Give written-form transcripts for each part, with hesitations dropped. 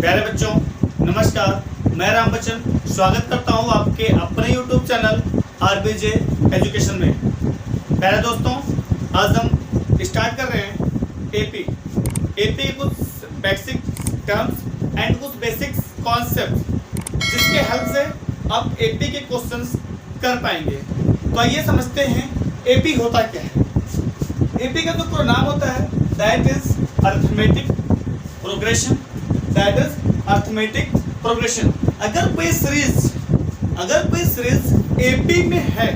प्यारे बच्चों नमस्कार, मैं राम बच्चन स्वागत करता हूं आपके अपने YouTube चैनल आरबीजे एजुकेशन में। प्यारे दोस्तों, आज हम स्टार्ट कर रहे हैं एपी कुछ बेसिक टर्म्स एंड कुछ बेसिक कॉन्सेप्ट जिसके हेल्प से आप एपी के क्वेश्चंस कर पाएंगे। तो आइए समझते हैं एपी होता क्या है। एपी का तो पूरा नाम होता है that is arithmetic progression. That is arithmetic progression. अगर कोई सीरीज एपी में है,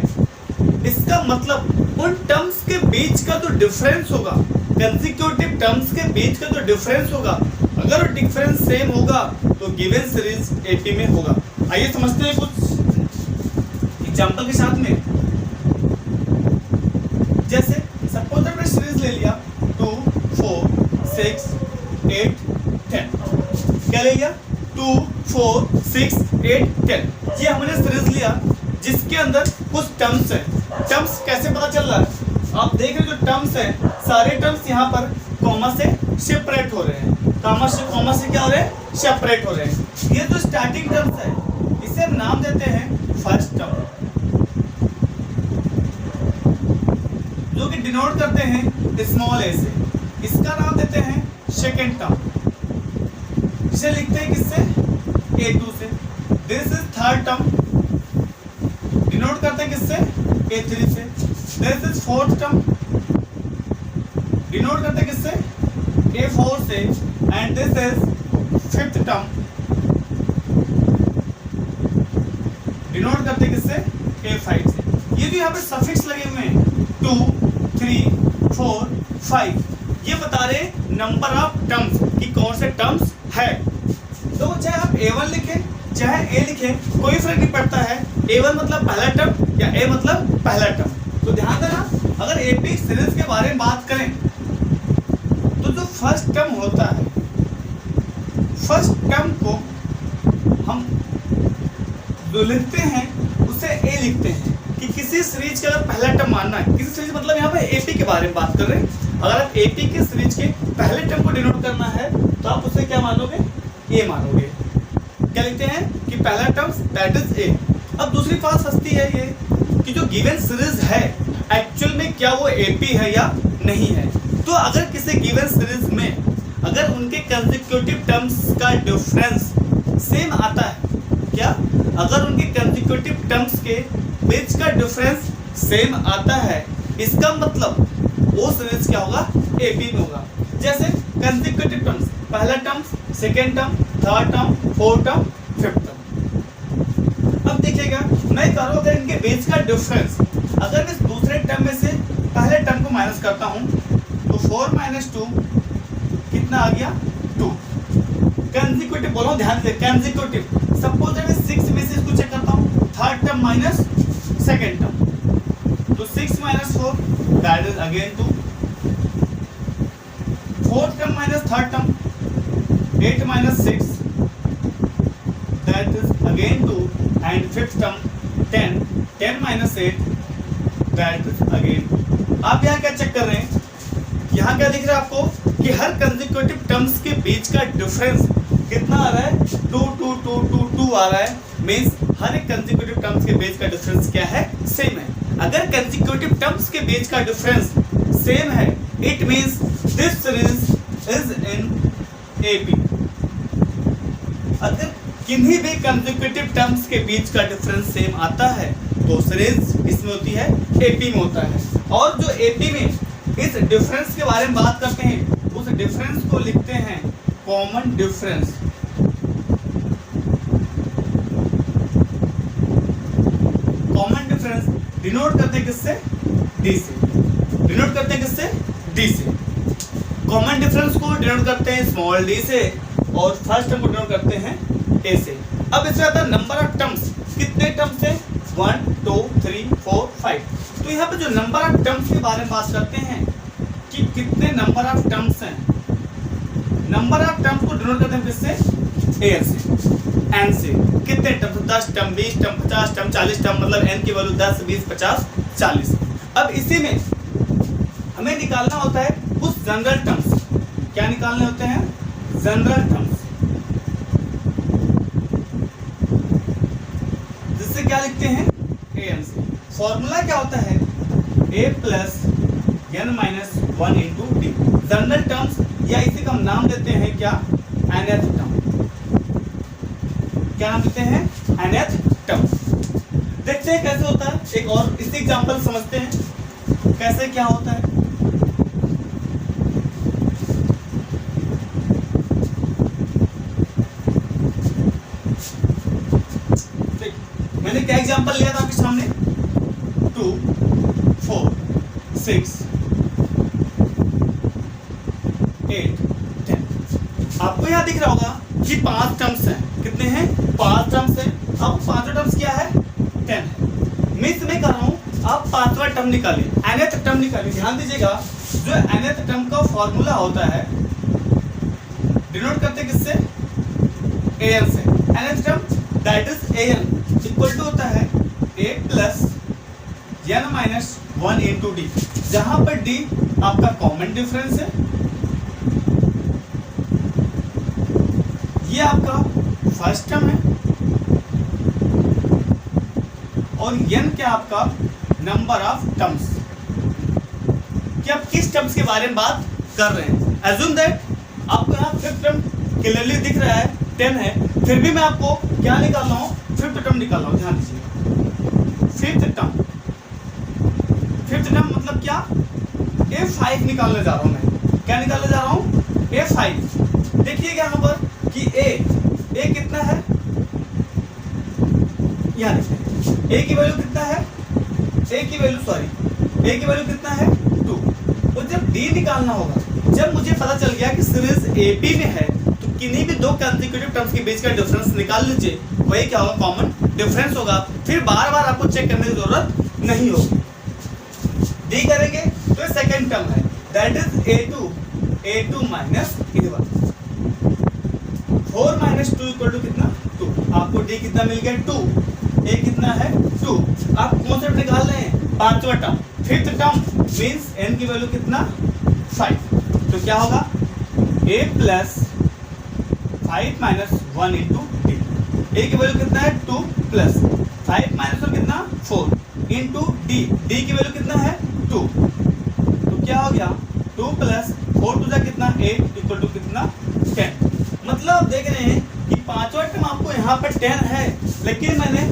इसका मतलब उन टर्म्स के बीच का जो डिफरेंस होगा, कंसेक्यूटिव टर्म्स के बीच का जो डिफरेंस होगा, अगर वो डिफरेंस सेम होगा तो गिवन सीरीज एपी में होगा। आइए समझते हैं कुछ एग्जांपल के साथ में। जैसे सपोज हमने सीरीज ले लिया 2, 4, 6, 8, 10। क्या ले लिया? 2, 4, 6, 8, 10। ये हमने सीरीज लिया जिसके अंदर कुछ टर्म्स है। टर्म्स कैसे पता चल रहा है? आप देख रहे हो जो टर्म्स है, सारे टर्म्स यहाँ पर कॉमा से सेपरेट हो रहे हैं। कॉमा से क्या हो रहे हैं? सेपरेट हो रहे हैं। ये जो स्टार्टिंग टर्म्स है इसे हम नाम देते हैं फर्स्ट टर्म, जो कि डिनोट करते हैं स्मॉल ए से। इसका नाम देते हैं सेकेंड टर्म, इसे लिखते हैं किससे? A2 से। This is third term, denote करते हैं किससे? A3 से। This is fourth term, denote करते हैं किससे? A4 से। And this is fifth term, denote करते हैं किससे? A5 से। ये जो यहाँ पे सफिक्स लगे हुए हैं 2, 3, 4, 5, ये बता रहे नंबर ऑफ टर्म्स कि कौन से टर्म्स है। तो चाहे आप A1 लिखें चाहे A लिखें, कोई फर्क नहीं पड़ता है। A1 मतलब पहला टर्म या A मतलब पहला टर्म। तो ध्यान देना, अगर एपी सीरीज के बारे में बात करें तो जो फर्स्ट टर्म होता है, फर्स्ट टर्म को हम जो लिखते हैं उसे A लिखते हैं कि किसी सीरीज का अगर पहला टर्म मानना है। किसी सीरीज मतलब यहाँ पे एपी के बारे में बात कर रहे हैं। अगर आप एपी के सीरीज के पहले टर्म को डिनोट करना है तो आप उसे क्या मानोगे? ए मानोगे। क्या लिखते हैं कि पहला टर्म दैट इज ए। अब दूसरी बात सस्ती है ये कि जो गिवन सीरीज है एक्चुअल में क्या वो एपी है या नहीं है। तो अगर किसी गिवन सीरीज में अगर उनके कंसेक्यूटिव टर्म्स का डिफरेंस सेम आता है, क्या अगर उनके कंसेक्यूटिव टर्म्स के बीच का डिफरेंस सेम आता है, इसका मतलब वो सीरीज क्या होगा? एपी में होगा। जैसे कंसेक्यूटिव टर्म्स, पहला term, second term, third term, fourth term, fifth term. अब देखिएगा, मैं कह रहा हूं अगर इनके बीच का डिफरेंस, अगर मैं दूसरे टर्म में से पहले टर्म को माइनस करता हूं तो 4 - 2 कितना आ गया? 2। कंसेक्यूटिव बोलो, ध्यान से, कंसेक्यूटिव। सपोज मैं 6 में से इसको चेक करता हूं, third term minus second term, तो 6 - 4 that is again 2। Fourth term minus third term, 8 - 6 that is again 2। And fifth term 10 - 8 that is again. आप यहाँ क्या चेक कर रहे हैं? यहाँ क्या दिख रहा है आपको कि हर कंसेक्यूटिव टर्म्स के बीच का डिफरेंस कितना आ रहा है? 2 2 2 2 2 आ रहा है। मीन्स हर एक कंसेक्यूटिव टर्म्स के बीच का डिफरेंस क्या है? सेम है। अगर कंसेक्यूटिव टर्म्स के बीच का डिफरेंस सेम है, it means this series is in AP. अगर किन्हीं भी कंसेक्यूटिव टर्म्स के बीच का डिफरेंस सेम आता है तो सीरीज इसमें होती है एपी में होता है। और जो एपी में इस डिफरेंस के बारे में बात करते हैं, उस डिफरेंस को लिखते हैं common difference. Common difference denote करते हैं किससे? डी से। डिनोट करते हैं किससे? डी से। कॉमन डिफरेंस को डिनोट करते हैं स्मॉल डी से और फर्स्ट टर्म को डिनोट करते हैं ए से। अब इसमें आता है नंबर ऑफ टर्म्स। कितने टर्म्स है? 1 2 3 4 5। तो यहाँ पे जो नंबर ऑफ टर्म्स के बारे में बात करते हैं कि कितने नंबर ऑफ टर्म्स हैं। नंबर ऑफ टर्म्स को डिनोट करते हैं किससे? एन से। एन से कितने terms? 10 term, 20 term, 50 term, 40 term, मतलब एन की वैल्यू 10 20 50 40। अब इसी में हमें निकालना होता है कुछ जनरल टर्म्स। क्या निकालने होते हैं? General terms. लिखते हैं ए एन से। फॉर्मूला क्या होता है a plus n minus one into d. General terms या इसी का हम नाम देते हैं क्या nth टर्म। क्या नाम देते हैं nth टर्म। देखते हैं कैसे होता है, एक और इसी एग्जांपल समझते हैं कैसे क्या होता है। मैंने क्या एग्जांपल लिया था आपके सामने 2 4 6 8 10। आपको यहाँ दिख रहा होगा कि 5 टर्म्स हैं। कितने हैं 5 टर्म्स हैं। अब 5वां टर्म्स क्या है 10 है। मैं इसमें कर रहा हूँ आप 5वां टर्म निकालिए, nth टर्म निकालिए। ध्यान दीजिएगा जो nth टर्म का फॉर्मूला होता है डिनोट करते किससे an से। nth term that is an equal to होता है a plus n minus one into d, जहां पर d आपका कॉमन डिफरेंस है। ये आपका फर्स्ट टर्म है और n क्या आपका नंबर ऑफ टर्म्स। कि आप किस टर्म्स के बारे में बात कर रहे हैं। एज्यूम दैट आपको यहाँ फिफ्थ टर्म क्लियरली दिख रहा है 10 है, फिर भी मैं आपको क्या निकाल रहा हूँ फिफ्थ टर्म निकाल रहा हूँ। ध्यान दीजिएगा फिफ्थ टर्म मतलब क्या a5 निकालने जा रहा हूँ मैं। क्या निकालने जा रहा हूँ a5। देखिएगा यहाँ पर कि a कितना है, यहाँ देखिए a की वैल्यू कितना है, a की वैल्यू कितना है 2। और जब d निकालना होगा, जब मुझे पता चल गया कि सीरीज AB में है तो किन्हीं भी दो कंसेक्यूटिव टर्म्स के बीच का डिफरेंस निकाल लीजिए, वही क्या होगा कॉमन डिफरेंस होगा। फिर बार बार आपको चेक करने की जरूरत नहीं होगी। d करेंगे तो ये सेकंड टर्म है that is a2 minus 4 minus 2 equal to कितना 2। आपको d कितना मिल गया 2, a कितना है 2। आप कौन सा निकाल रहे हैं 5वां term. Fifth term means n की वैल्यू कितना 5। तो क्या होगा a plus 5 minus 1 into d. a की वैल्यू कितना है 2 प्लस 5 माइनस और कितना 4 इंटू डी। डी की वैल्यू कितना है 2। तो क्या हो गया 2 प्लस 4 टू जा कितना 8 इक्वल टू कितना 10। मतलब आप देख रहे हैं कि 5वां टर्म आपको यहाँ पर 10 है, लेकिन मैंने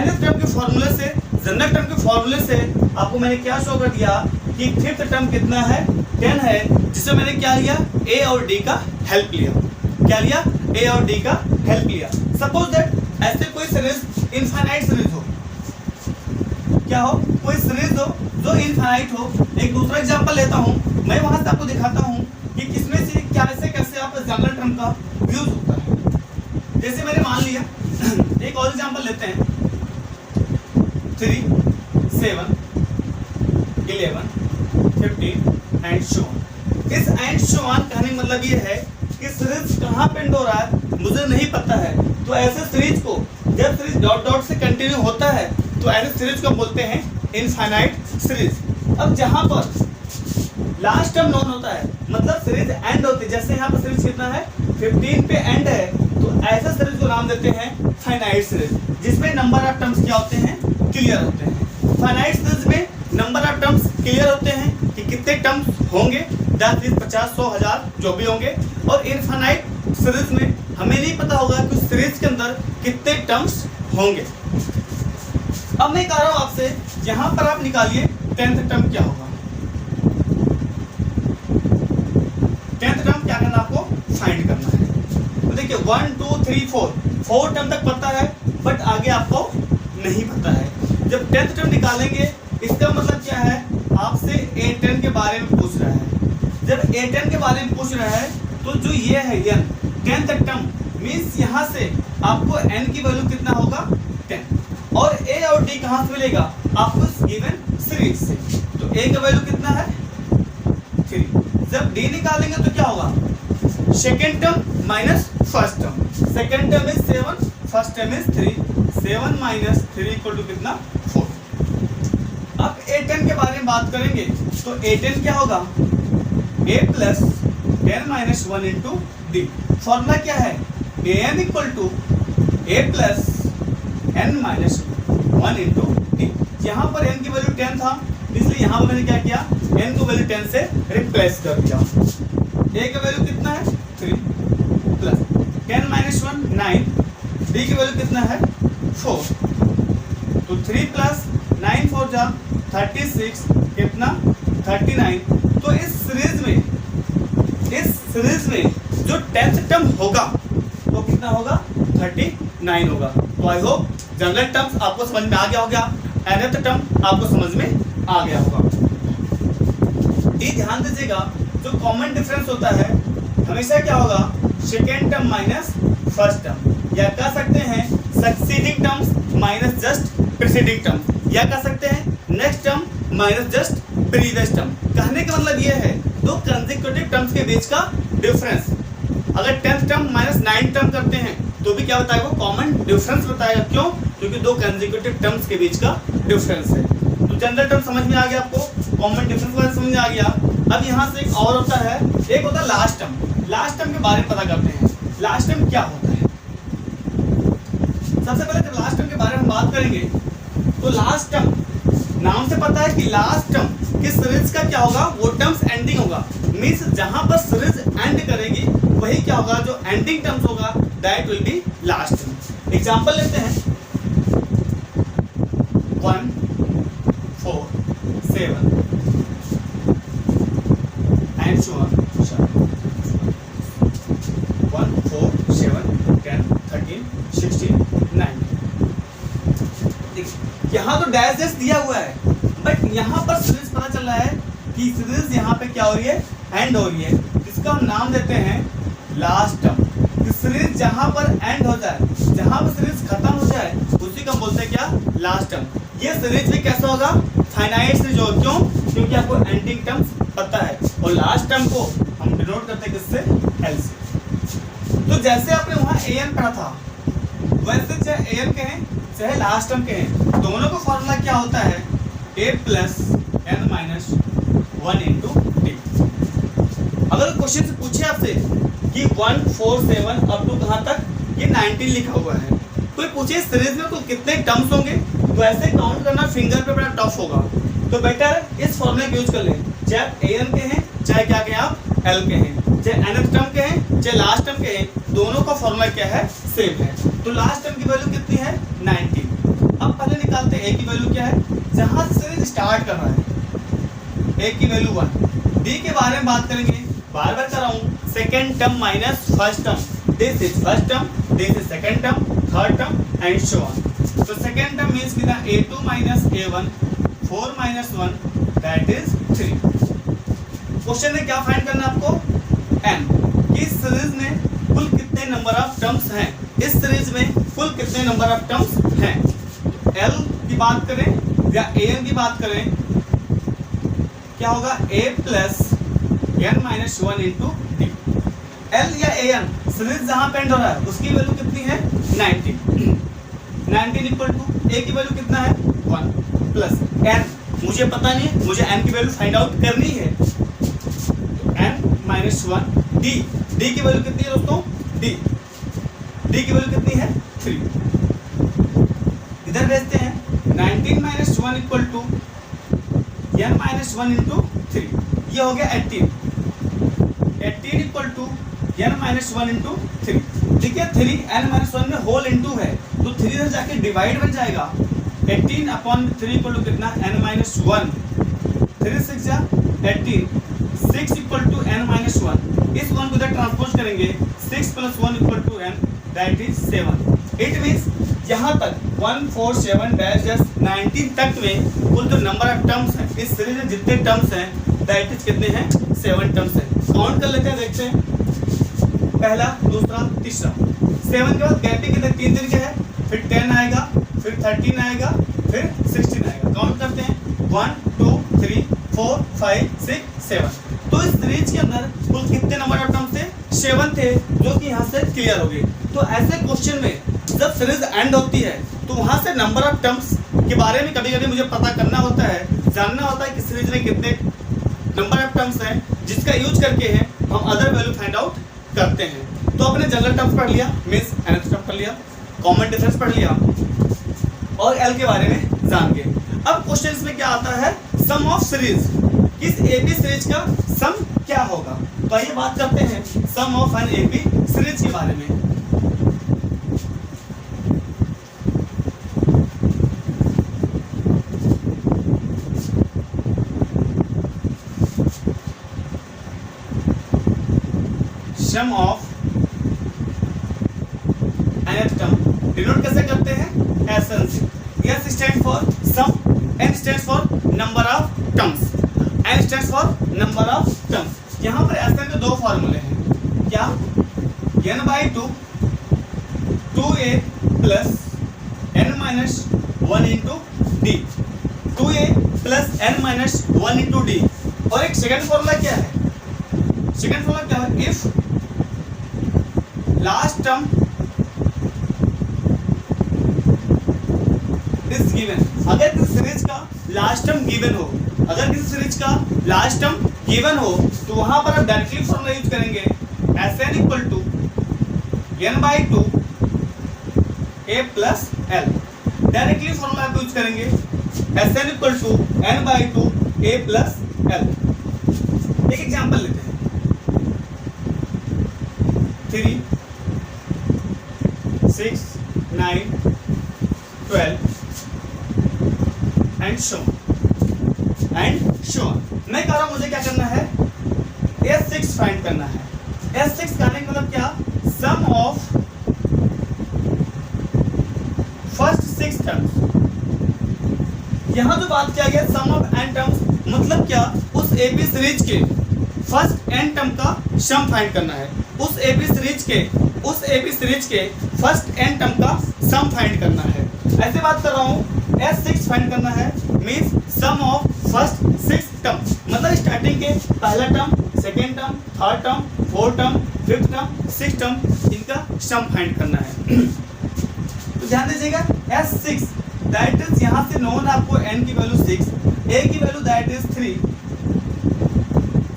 nth टर्म के फॉर्मूले से जनरल टर्म के फॉर्मूले से आपको मैंने क्या शो कर दिया कि फिफ्थ टर्म कितना है 10 है, जिससे मैंने क्या लिया a और d का हेल्प लिया। क्या लिया a और d का हेल्प लिया। सपोज दैट ऐसे कोई सीरीज इनफाइनाइट सीरीज हो, क्या हो कोई सीरीज हो जो इनफाइनाइट हो। एक दूसरा एग्जांपल लेता हूं, मैं वहां से आपको दिखाता हूं कि किसमें से कैसे आप जनरल टर्म का यूज होता है। जैसे मैंने मान लिया एक और एग्जांपल लेते हैं 3 7 11 15 एंड सो ऑन। इस एंड सो ऑन कहने का मतलब ये है कि सीरीज कहाँ पे एंड हो रहा है मुझे नहीं पता है। तो ऐसे सीरीज को जब सीरीज डॉट डॉट से कंटिन्यू होता है तो ऐसे सीरीज को बोलते हैं इनफाइनाइट सीरीज। अब जहां पर लास्ट टर्म नॉन होता है मतलब सीरीज एंड होती है, जैसे यहाँ पर सीरीज कितना है 15 पे एंड है, तो ऐसे सीरीज को नाम देते हैं फाइनाइट सीरीज, जिसमें नंबर ऑफ टर्म्स क्या होते हैं क्लियर होते हैं। फाइनाइट सीरीज में नंबर ऑफ टर्म्स क्लियर होते हैं कि कितने टर्म्स होंगे 10 20 50 100 1000 जो भी होंगे। और इनफाइनाइट सीरीज में हमें नहीं पता होगा कि सीरीज के अंदर कितने टर्म्स होंगे। अब मैं कह रहा हूं आपसे यहां पर आप निकालिए 10th टर्म क्या होगा। 10th टर्म क्या करना आपको फाइंड करना है। तो देखिए 1 2 3 4 टर्म तक पता है, बट आगे आपको नहीं पता है। जब 10th टर्म निकालेंगे इसका मतलब क्या है आपसे A10 के बारे में पूछ रहा है। जब A10 के बारे में पूछ रहा है तो जो ये है n 10th टर्म मीन्स यहाँ से आपको n की वैल्यू कितना होगा 10 और a और d कहाँ से मिलेगा आपको इस गिवन सीरीज से। तो a का वैल्यू कितना है 3। जब d निकालेंगे तो क्या होगा second term minus first term. Second term is 7 first term is 3। 7 minus 3 equal to कितना 4। अब A10 के बारे में बात करेंगे तो A10 क्या होगा a plus 10 minus 1 into d. Formula क्या है an equal to a plus n minus 1 into t. यहाँ पर n की वैल्यू 10 था, इसलिए यहाँ पर मैंने क्या किया, n को वैल्यू 10 से रिप्लेस कर दिया। a का वैल्यू कितना है 3 प्लस 10 माइनस 1 9, d की वैल्यू कितना है 4, तो 3 प्लस 9 4 जा 36 कितना 39। तो इस सीरीज में जो 10th टर्म होगा वो कितना होगा 39 होगा। तो आई होप जनरल टर्म्स आपको समझ में आ गया होगा, nth टर्म आपको समझ में आ गया होगा। ये ध्यान दीजिएगा, जो कॉमन डिफरेंस होता है हमेशा क्या होगा, second term minus first term, या कह सकते हैं succeeding terms minus just preceding term, या कह सकते हैं next term minus just previous term. कहने का मतलब ये है दो कंसेक्यूटिव टर्म्स के बीच का डिफरेंस। अगर 10th term minus 9th term करते हैं तो भी क्या बताएगा, वो कॉमन डिफरेंस बताएगा। क्यों? क्योंकि दो कंसेक्यूटिव टर्म्स के बीच का डिफरेंस है। तो जनरल टर्म समझ में आ गया आपको, कॉमन डिफरेंस समझ में आ गया। अब यहाँ से एक और होता है, एक होता है लास्ट टर्म। लास्ट टर्म के बारे में पता करते हैं, लास्ट टर्म क्या होता है। सबसे पहले जब लास्ट टर्म के बारे में बात करेंगे तो लास्ट टर्म नाम से पता है कि लास्ट टर्म किस सीरीज का क्या होगा, वो टर्म्स एंडिंग होगा। मींस जहां पर सीरीज एंड करेगी वही क्या होगा, जो एंडिंग टर्म्स होगा that will be last term. Example लेते हैं 1 4 7 एंड सो ऑन। 1 4 7 10 13 16 9। यहाँ तो डैश डैश दिया हुआ है, बट यहाँ पर सीरीज पता चल रहा है कि सीरीज यहाँ पे क्या हो रही है, एंड हो रही है। इसका हम नाम देते हैं लास्ट टर्म। सीरीज जहाँ पर एंड हो जाए, जहाँ पर सीरीज खत्म हो जाए उसी को हम बोलते हैं क्या, लास्ट टर्म। ये सीरीज भी कैसा होगा, फाइनाइट सीरीज होगा। क्यों? क्योंकि आपको एंडिंग टर्म्स पता है, और लास्ट टर्म को हम डिनोट करते हैं किससे, एल से। तो जैसे आपने वहाँ an पढ़ा था, वैसे चाहे an कहें चाहे लास्ट टर्म कहें, दोनों का फॉर्मूला क्या होता है, a plus n minus 1 into T. अगर क्वेश्चन से पूछे आपसे कि 1 4 7 अप टू कहाँ तक, ये 19 लिखा हुआ है, कोई पूछे सीरीज में तो कितने टर्म्स होंगे, तो ऐसे काउंट करना फिंगर पे बड़ा टफ होगा। तो बेटर इस फॉर्मूले का यूज कर लें, चाहे an कहें चाहे क्या कहें आप l कहें, चाहे nth टर्म कहें चाहे लास्ट टर्म कहें, दोनों का फॉर्मूला क्या है, सेम है। तो लास्ट टर्म की वैल्यू कितनी है 19। अब पहले निकालते हैं a की वैल्यू क्या है, जहां से सीरीज स्टार्ट कर रहा है, a की वैल्यू 1। d के बारे में बात करेंगे, बार बार कर रहा हूँ, second term minus first term, this is first term, this is second term, third term and so on. तो सेकेंड टर्म मीन्स कितना, a2 minus a1 4 minus 1 that is 3। Question में क्या फाइंड करना है आपको, n। इस सीरीज में कुल कितने नंबर ऑफ टर्म्स हैं, इस सीरीज में कुल कितने नंबर ऑफ टर्म्स हैं। l की बात करें या an की बात करें, क्या होगा, a plus n minus 1 into T. l या an सीरीज जहां पे एंड हो रहा है उसकी वैल्यू कितनी है 19। 19 इक्वल टू a की वैल्यू कितना है 1 प्लस n, मुझे पता नहीं, मुझे n की वैल्यू फाइंड आउट करनी है। n माइनस 1 d की वैल्यू कितनी है दोस्तों, d की वैल्यू कितनी है 3। इधर भेजते हैं 19 minus 1 equal to n minus 1 into 3, ये हो गया 18 equal to n minus 1 into 3। देखिए 3 n माइनस 1 में होल इंटू है, तो 3 इधर जाके डिवाइड बन जाएगा। 18 अपॉन 3 इक्वल टू कितना, n माइनस 1, 3 6 जा 18, 6 इक्वल टू n माइनस 1। इस 1 को इधर ट्रांसपोज करेंगे, 6 plus 1 equal to n that is 7। It means यहाँ तक 1 4 7 डैश 19 तक में कुल जो नंबर ऑफ टर्म्स हैं इस सीरीज में जितने टर्म्स हैं दैट इज कितने हैं, 7 टर्म्स हैं। काउंट कर लेते हैं, देखते हैं पहला दूसरा तीसरा। 7 के बाद गैपिंग कितने, 3 दिन के है, फिर 10 आएगा, फिर 13 आएगा, फिर 16 आएगा। काउंट करते हैं 1 2 3 4 5 6 7। तो इस सीरीज के अंदर कुल कितने नंबर ऑफ टर्म्स थे, 7 थे, जो कि यहाँ से क्लियर हो गए। तो ऐसे क्वेश्चन में जब सीरीज एंड होती है तो वहाँ से नंबर ऑफ टर्म्स के बारे में कभी कभी मुझे पता करना होता है, जानना होता है कि सीरीज में कितने नंबर ऑफ टर्म्स हैं, जिसका यूज करके है हम अदर वैल्यू फाइंड आउट करते हैं। तो अपने जनरल टर्म्स पढ़ लिया, मीन्स nth टर्म पढ़ लिया, कॉमन डिफरेंस पढ़ लिया, और एल के बारे में जान गए। अब क्वेश्चन में क्या आता है, सम ऑफ सीरीज, इस एबी सीरीज का सम क्या होगा। तो आइए बात करते हैं sum of an AP series के बारे में। Sum of nth term denote कैसे करते हैं, एसएन से। S stand for sum, N stand for number of terms, N stand for number of terms. यहाँ पर एसएन के दो फॉर्मूले हैं, क्या, n/2 2a plus n minus 1 into D, 2a plus n minus 1 into D. और एक सेकंड फॉर्मूला क्या है, सेकंड फॉर्मूला क्या है, if last term is given, अगर किसी सीरीज का लास्ट टर्म गिवन हो, अगर किसी सीरीज का लास्ट टर्म गिवन हो तो वहां पर आप डायरेक्टली फॉर्मूला यूज करेंगे, Sn equal to n/2 a plus l। Directly formula आप यूज करेंगे, Sn equal to n/2 a plus l। एक एग्जांपल लेते हैं, 3 6 9 12 एंड शो मैं कह रहा हूं मुझे क्या करना है, S6 फाइंड करना है। S6 करने का मतलब क्या, सम ऑफ फर्स्ट 6 टर्म्स। यहां जो बात किया गया सम ऑफ n टर्म्स, मतलब क्या, उस एबी सीरीज के फर्स्ट n टर्म का सम फाइंड करना है, उस एबी सीरीज के फर्स्ट n टर्म का सम फाइंड करना है। ऐसे बात कर रहा हूं, S6 फाइंड करना है means sum of first 6 term, मतलब स्टार्टिंग के पहला term, second term, third term, fourth term, fifth term, sixth term, इनका सम फाइंड करना है। तो ध्यान दीजिएगा, S6 दैट इज, यहां से नोन आपको n की वैल्यू 6, a की वैल्यू दैट इज 3।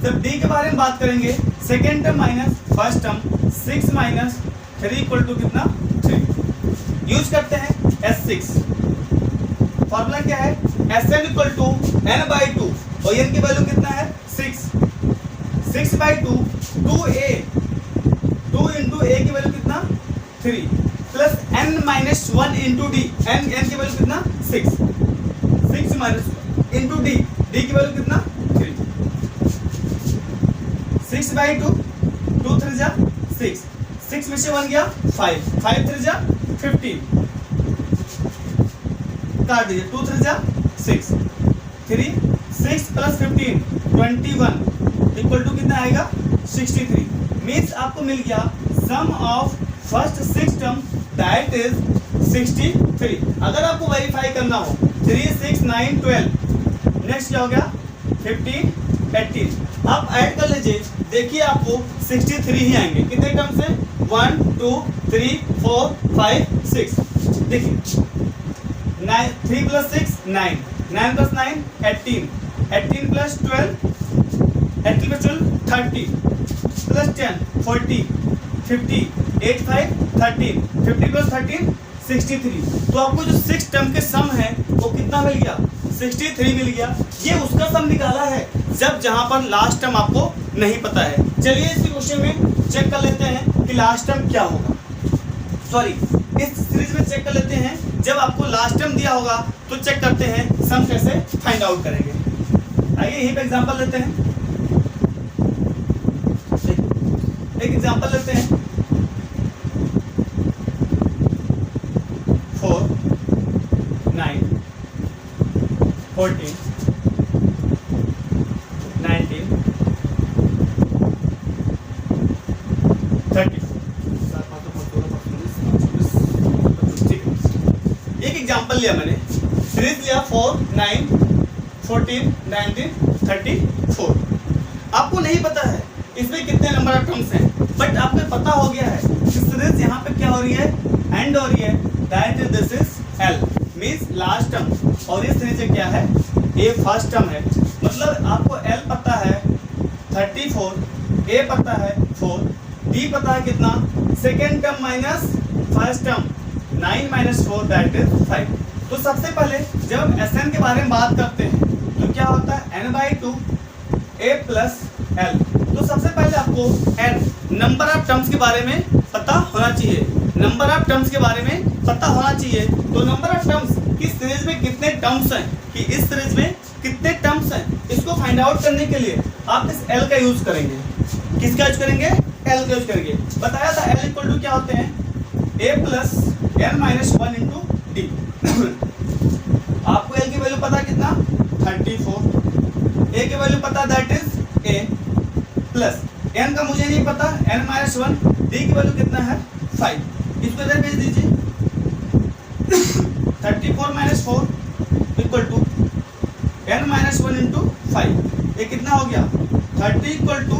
जब d के बारे में बात करेंगे, second term minus first term, 6 minus 3 equal to कितना, 3। यूज करते हैं S6, फॉर्मूला क्या है, Sn इक्वल टू n/2 और n की वैल्यू कितना है, 6, 6/2 2a, 2 इंटू a की वैल्यू कितना, 3 plus n minus 1 into D, n की वैल्यू कितना, 6, 6 माइनस 1 इंटू डी, डी की वैल्यू कितना, 3, 6/2 2 3 जा 6, 6 में से 1 गया 5, 5 3 जा 15, काट दीजिए, 2 3 जा 6, 3 6 प्लस 15 21 इक्वल टू कितना आएगा, 63। मीन्स आपको मिल गया sum of first 6 term that is 63। अगर आपको वेरीफाई करना हो 3 6 9 12, नेक्स्ट क्या हो गया, 15 18, आप ऐड कर लीजिए, देखिए आपको 63 ही आएंगे। कितने टर्म से, 1 2 3 4 5 6, देखिए 3 plus 6 9, 9 plus 9 18, 18 plus 12 18 plus 12 30 plus 10 40 50 8 5 13, 50 plus 13 63। तो आपको जो 6 टर्म के सम है वो कितना मिल गया, 63 मिल गया। ये उसका सम निकाला है जब जहां पर लास्ट टर्म आपको नहीं पता है। चलिए इस क्वेश्चन में चेक कर लेते हैं कि लास्ट टर्म क्या होगा, सॉरी इस सीरीज में चेक कर लेते हैं, जब आपको लास्ट टर्म दिया होगा तो चेक करते हैं सम कैसे फाइंड आउट करेंगे। आइए यहीं पे एग्जांपल लेते हैं, एक एग्जांपल लेते हैं, 4 9 14 19 34। एक एग्जांपल लिया मैंने, सीरीज लिया 4 9 14 19 34। आपको नहीं पता है इसमें कितने नंबर ऑफ टर्म्स हैं, बट आपको पता हो गया है कि सीरीज यहाँ पे क्या हो रही है, एंड हो रही है, that is this is L means last term, और इस सीरीज में क्या है, ए फर्स्ट टर्म है, मतलब आपको एल पता है 34, ए पता है 4, डी पता है कितना, second term minus first term 9 minus 4 that is 5। तो सबसे पहले जब हम Sn के बारे में बात करते हैं तो क्या होता है n/2 a प्लस l। तो सबसे पहले आपको n नंबर ऑफ टर्म्स के बारे में पता होना चाहिए, नंबर ऑफ टर्म्स के बारे में पता होना चाहिए। तो नंबर ऑफ टर्म्स किस सीरीज में कितने टर्म्स हैं, कि इस सीरीज में कितने टर्म्स हैं, इसको फाइंड आउट करने के लिए आप इस l का यूज करेंगे। किसका यूज करेंगे? l का यूज करेंगे। बताया था l इक्वल टू क्या होते हैं a plus n-1 into D. आपको l की वैल्यू पता कितना 34, a की वैल्यू पता that is a plus n का मुझे नहीं पता n-1, d की वैल्यू कितना है 5। इसको इधर भेज दीजिए 34 minus 4 equal to n-1 into 5। ये कितना हो गया 30 इक्वल टू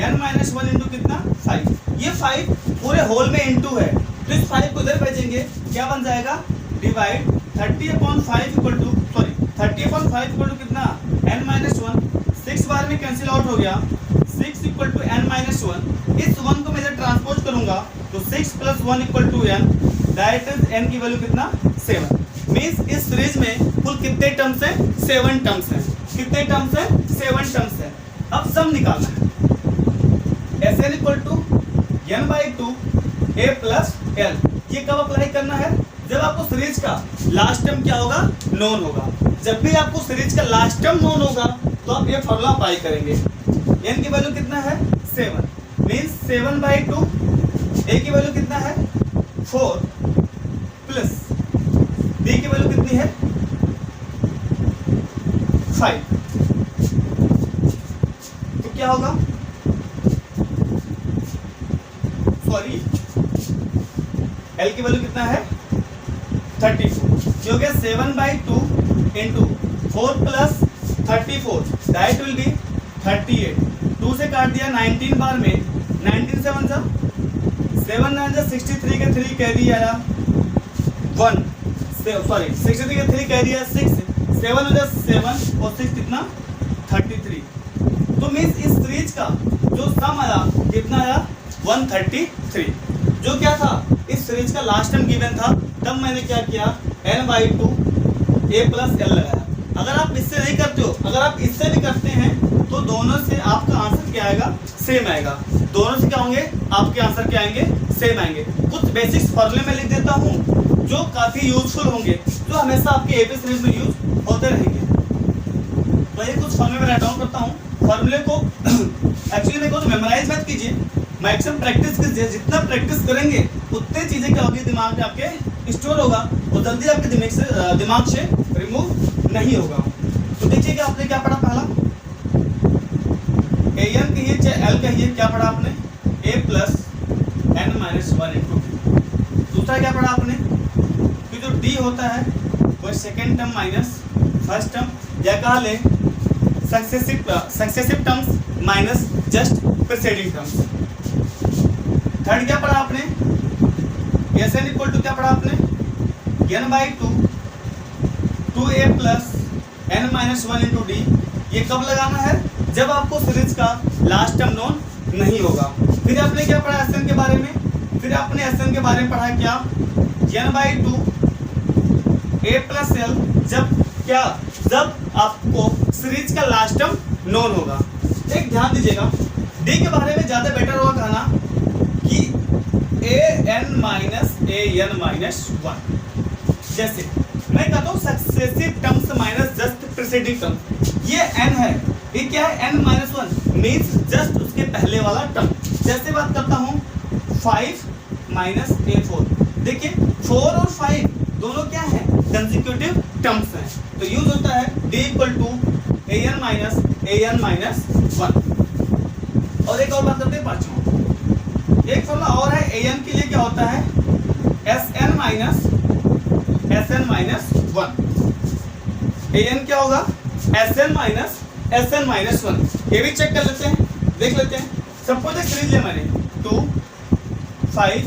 n-1 इंटू कितना 5। ये 5 पूरे होल में इंटू है, तो इस 5 को इधर भेजेंगे, क्या बन जाएगा divide 30/5 equal to 30/5 equal to कितना n-1। 6 बार में कैंसिल आउट हो गया, 6 इक्वल टू n-1। इस 1 को मैं इधर ट्रांसपोज करूंगा तो 6 plus 1 equal to n, that is n की वैल्यू कितना 7। मींस इस सीरीज में कुल कितने टर्म्स हैं 7 टर्म्स हैं। कितने टर्म्स हैं 7 टर्म्स हैं। अब सम निकालना है Sn equal to n/2 a plus l। ये कब अप्लाई करना है? जब आपको सीरीज का लास्ट टर्म क्या होगा नोन होगा। जब भी आपको सीरीज का लास्ट टर्म नोन होगा तो आप ये फॉर्मूला अप्लाई करेंगे। n की वैल्यू कितना है 7, मींस 7/2। a की वैल्यू कितना है 4 प्लस d की वैल्यू कितनी है 5। तो क्या होगा, सॉरी l की वैल्यू कितना है 34, जो कि 7/2 into 4 plus 34 that will be 38। 2 से काट दिया 19 बार में, 19 7 जा 7 9 जा 63 के 3 कैरी आया 1, सॉरी 63 के 3 कैरी आया 6, 7 हो जा 7 और 6 कितना 33। तो मीन्स इस सीरीज का जो सम आया कितना आया 133, जो क्या था इस सीरीज का लास्ट टाइम गिवन था। तब मैंने क्या किया n/2 a प्लस l लगाया। अगर आप इससे नहीं करते हो, अगर आप इससे भी करते हैं तो दोनों से आपका आंसर क्या आएगा सेम आएगा। दोनों से क्या होंगे आपके आंसर क्या आएंगे सेम आएंगे। कुछ बेसिक्स फॉर्मूले में लिख देता हूँ जो काफी यूजफुल होंगे, जो हमेशा आपके एपी सीरीज में यूज होते रहेंगे। तो ये कुछ फॉर्मूले में राइट डाउन करता हूँ। फॉर्मूले को एक्चुअली देखो तो मेमोराइज मत कीजिए, मैक्सिमम प्रैक्टिस कीजिए। जितना प्रैक्टिस करेंगे उतने चीजें क्या होगी दिमाग में आपके स्टोर होगा और जल्दी आपके दिमाग से रिमूव नहीं होगा। तो देखिए कि आपने क्या पढ़ा, पहला an कहिए चाहे l कहिए, क्या पढ़ा आपने a plus n-1 into d। दूसरा क्या पढ़ा आपने कि जो d होता है वो second term minus first term, या कहा ले successive terms minus just preceding terms. Third क्या पढ़ा आपने Sn इक्वल टू क्या पढ़ा आपने n/2 2a plus n-1 into D. ये कब लगाना है जब आपको सीरीज का लास्ट टर्म नोन नहीं होगा। फिर आपने क्या पढ़ा Sn के बारे में, फिर आपने Sn के बारे में पढ़ा क्या n/2 a प्लस l, जब आपको सीरीज का लास्ट टर्म नोन होगा। एक ध्यान दीजिएगा d के बारे में ज्यादा बेटर होगा कहना कि an-1। जैसे मैं कहता हूँ successive terms minus just preceding term, ये n है, ये क्या है n-1 मीन्स जस्ट उसके पहले वाला टर्म। जैसे बात करता हूँ 5 माइनस a4, देखिए 4 और 5 दोनों क्या है कंसेक्यूटिव टर्म्स हैं, तो यूज होता है d इक्वल टू an-1। और एक और बात करते हैं पांचवा, एक फॉर्मूला और है an के लिए, क्या होता है Sn माइनस 1। an क्या होगा Sn माइनस 1। ये भी चेक कर लेते हैं, देख लेते हैं। सपोज एक सीरीज ले मैंने 2 5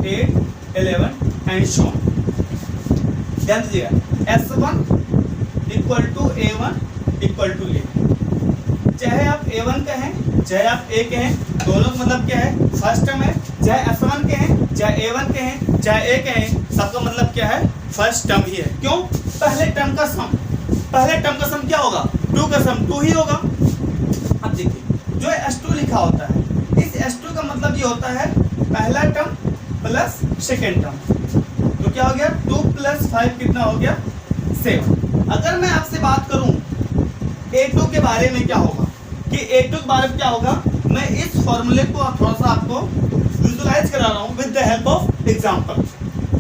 8 11 एंड सो ऑन। ध्यान दीजिएगा S1 equal to A1 equal to A। चाहे आप A1 कहें चाहे आप A कहें, दोनों का मतलब क्या है फर्स्ट टर्म है। चाहे S1 कहें चाहे A1 कहें चाहे A कहें, सबका मतलब क्या है फर्स्ट टर्म ही है। क्यों? पहले टर्म का सम क्या होगा? 2 का सम 2 ही होगा। अब देखिए जो S2 लिखा होता है, इस S2 का मतलब ये होता है पहला टर्म प्लस सेकेंड टर्म। तो क्या हो गया? 2 + 5 कितना हो गया? 7। अगर मैं आपसे बात करूं A2 के बारे में क्या होगा, कि A2 के बारे में क्या होगा, मैं इस फॉर्मूले को थोड़ा सा आपको विजुलाइज करा रहा हूं with the help of example.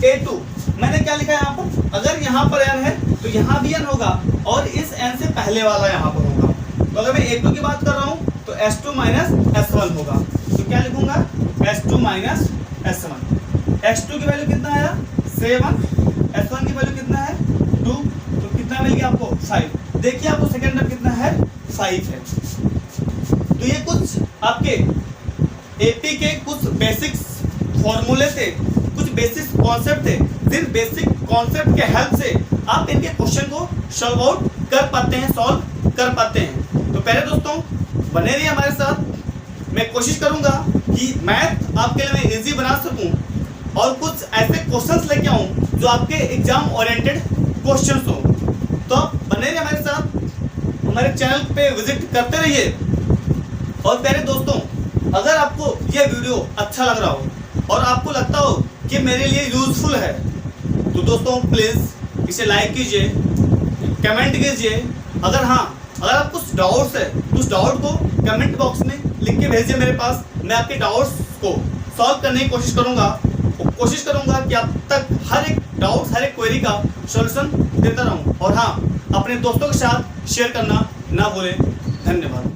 A2 मैंने क्या लिखा है यहाँ पर? अगर यहाँ पर n है तो यहाँ भी n होगा और इस n से पहले वाला यहाँ पर होगा। तो अगर मैं A2 की बात कर रहा हूँ तो S2 - S1 होगा। तो क्या लिखूंगा? S2 - S1। S2 की वैल्यू कितना आया? 7। S1 की वैल्यू कितना है? 2। तो कितना मिल गया आपको? 5। देखिए आपको सेकेंड टर्म कितना है? 5 है। तो ये कुछ आपके एपी के कुछ बेसिक्स फॉर्मूले थे, कुछ बेसिक कॉन्सेप्ट थे। जिन बेसिक कॉन्सेप्ट के हेल्प से आप इनके क्वेश्चन को सॉल्व आउट कर पाते हैं, सॉल्व कर पाते हैं। तो पहले दोस्तों बने रहिए हमारे साथ। मैं कोशिश करूंगा कि मैथ आपके लिए मैं इजी बना सकूं और कुछ ऐसे क्वेश्चंस लेके आऊं जो आपके एग्जाम ओरिएंटेड क्वेश्चंस हो। तो आप बने रहिए हमारे साथ, हमारे चैनल पे विजिट करते रहिए। और प्यारे दोस्तों, अगर आपको यह वीडियो अच्छा लग रहा हो और आपको लगता हो कि मेरे लिए यूजफुल है तो दोस्तों प्लीज़ इसे लाइक कीजिए, कमेंट कीजिए। अगर आप कुछ डाउट्स है तो उस डाउट को कमेंट बॉक्स में लिख के भेजिए मेरे पास। मैं आपके डाउट्स को सॉल्व करने की कोशिश करूंगा कि आप तक हर एक डाउट, हर एक क्वेरी का सॉल्यूशन देता रहूं। और हाँ, अपने दोस्तों के साथ शेयर करना ना भूलें। धन्यवाद।